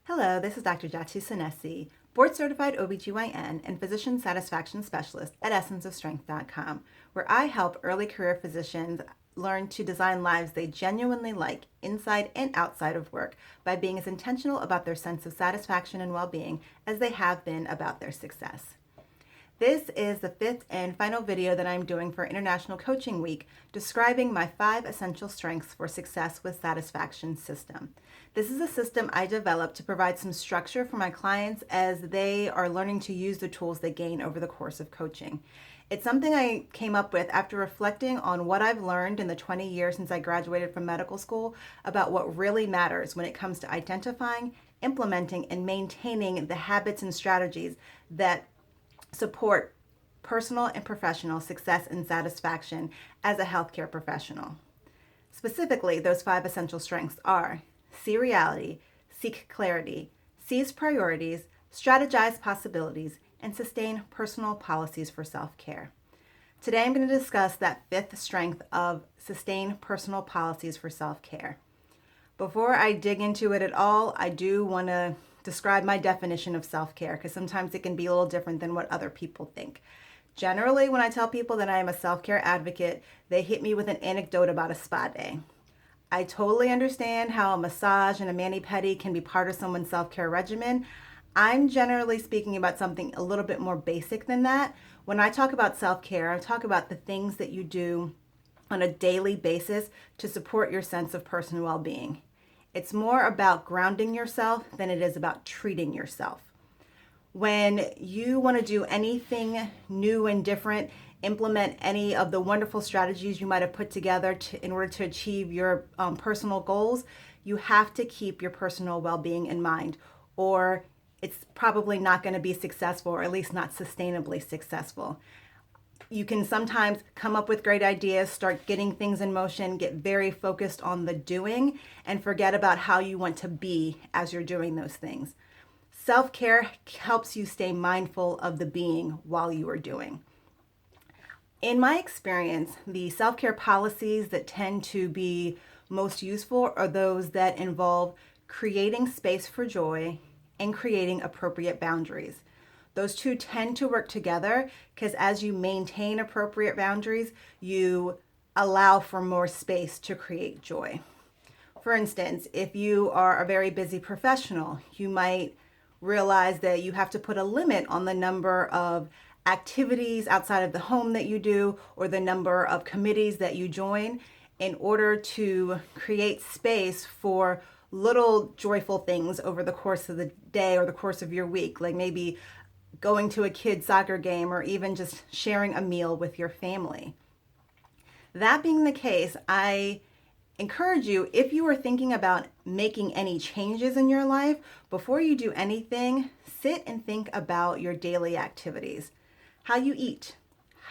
Hello, this is Dr. Jattu, board certified OBGYN and physician satisfaction specialist at essenceofstrength.com, where I help early career physicians learn to design lives they genuinely like inside and outside of work by being as intentional about their sense of satisfaction and well-being as they have been about their success. This is the fifth and final video that I'm doing for International Coaching Week, describing my 5 essential strengths for success with satisfaction system. This is a system I developed to provide some structure for my clients as they are learning to use the tools they gain over the course of coaching. It's something I came up with after reflecting on what I've learned in the 20 years since I graduated from medical school about what really matters when it comes to identifying, implementing, and maintaining the habits and strategies that support personal and professional success and satisfaction as a healthcare professional. Specifically, those 5 essential strengths are: see reality, seek clarity, seize priorities, strategize possibilities, and sustain personal policies for self-care. Today, I'm going to discuss that 5th strength of sustain personal policies for self-care. Before I dig into it at all, I do want to describe my definition of self-care because sometimes it can be a little different than what other people think. Generally, when I tell people that I am a self-care advocate, they hit me with an anecdote about a spa day. I totally understand how a massage and a mani-pedi can be part of someone's self-care regimen. I'm generally speaking about something a little bit more basic than that. When I talk about self-care, I talk about the things that you do on a daily basis to support your sense of personal well-being. It's more about grounding yourself than it is about treating yourself. When you want to do anything new and different, implement any of the wonderful strategies you might have put together in order to achieve your personal goals, you have to keep your personal well-being in mind, or it's probably not going to be successful, or at least not sustainably successful. You can sometimes come up with great ideas, start getting things in motion, get very focused on the doing, and forget about how you want to be as you're doing those things. Self-care helps you stay mindful of the being while you are doing. In my experience, the self-care policies that tend to be most useful are those that involve creating space for joy and creating appropriate boundaries. Those two tend to work together because as you maintain appropriate boundaries, you allow for more space to create joy. For instance, if you are a very busy professional, you might realize that you have to put a limit on the number of activities outside of the home that you do or the number of committees that you join in order to create space for little joyful things over the course of the day or the course of your week, like maybe going to a kid's soccer game, or even just sharing a meal with your family. That being the case, I encourage you, if you are thinking about making any changes in your life, before you do anything, sit and think about your daily activities. How you eat,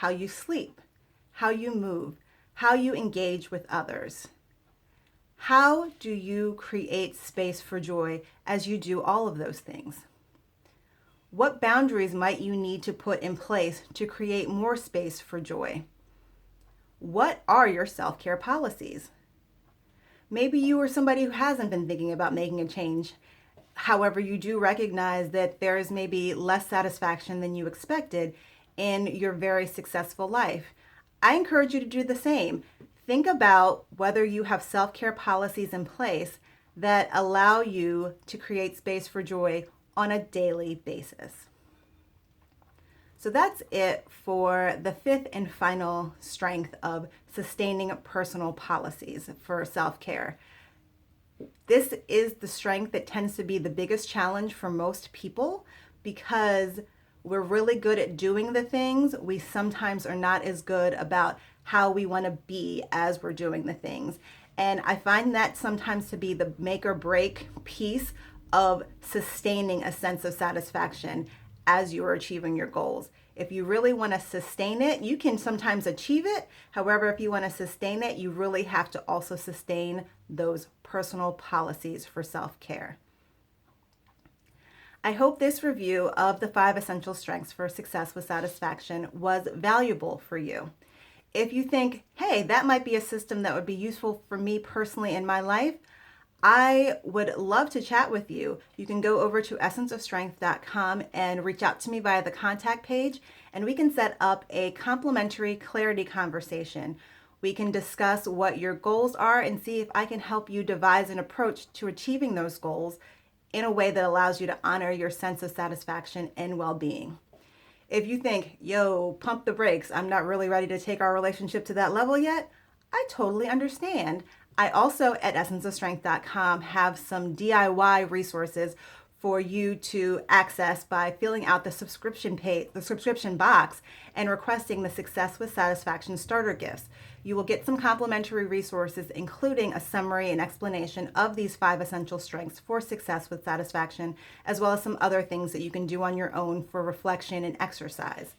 how you sleep, how you move, how you engage with others. How do you create space for joy as you do all of those things? What boundaries might you need to put in place to create more space for joy? What are your self-care policies? Maybe you are somebody who hasn't been thinking about making a change. However, you do recognize that there is maybe less satisfaction than you expected in your very successful life. I encourage you to do the same. Think about whether you have self-care policies in place that allow you to create space for joy on a daily basis. So that's it for the 5th and final strength of sustaining personal policies for self-care. This is the strength that tends to be the biggest challenge for most people because we're really good at doing the things. We sometimes are not as good about how we want to be as we're doing the things. And I find that sometimes to be the make or break piece of sustaining a sense of satisfaction as you are achieving your goals. If you really want to sustain it, you can sometimes achieve it. However, if you want to sustain it, you really have to also sustain those personal policies for self-care. I hope this review of the 5 essential strengths for success with satisfaction was valuable for you. If you think, hey, that might be a system that would be useful for me personally in my life, I would love to chat with you. You can go over to essenceofstrength.com and reach out to me via the contact page, and we can set up a complimentary clarity conversation. We can discuss what your goals are and see if I can help you devise an approach to achieving those goals in a way that allows you to honor your sense of satisfaction and well-being. If you think, yo, pump the brakes, I'm not really ready to take our relationship to that level yet, I totally understand. I also at essenceofstrength.com have some DIY resources for you to access by filling out the subscription box and requesting the Success with Satisfaction starter gifts. You will get some complimentary resources, including a summary and explanation of these 5 essential strengths for success with satisfaction, as well as some other things that you can do on your own for reflection and exercise.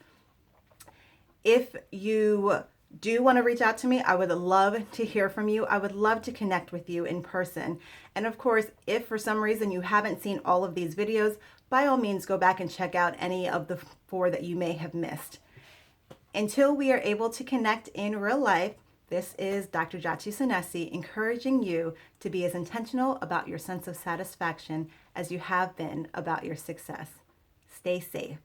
If you do want to reach out to me, I would love to hear from you. I would love to connect with you in person. And of course, if for some reason you haven't seen all of these videos, by all means, go back and check out any of the 4 that you may have missed. Until we are able to connect in real life, this is Dr. Jattu encouraging you to be as intentional about your sense of satisfaction as you have been about your success. Stay safe.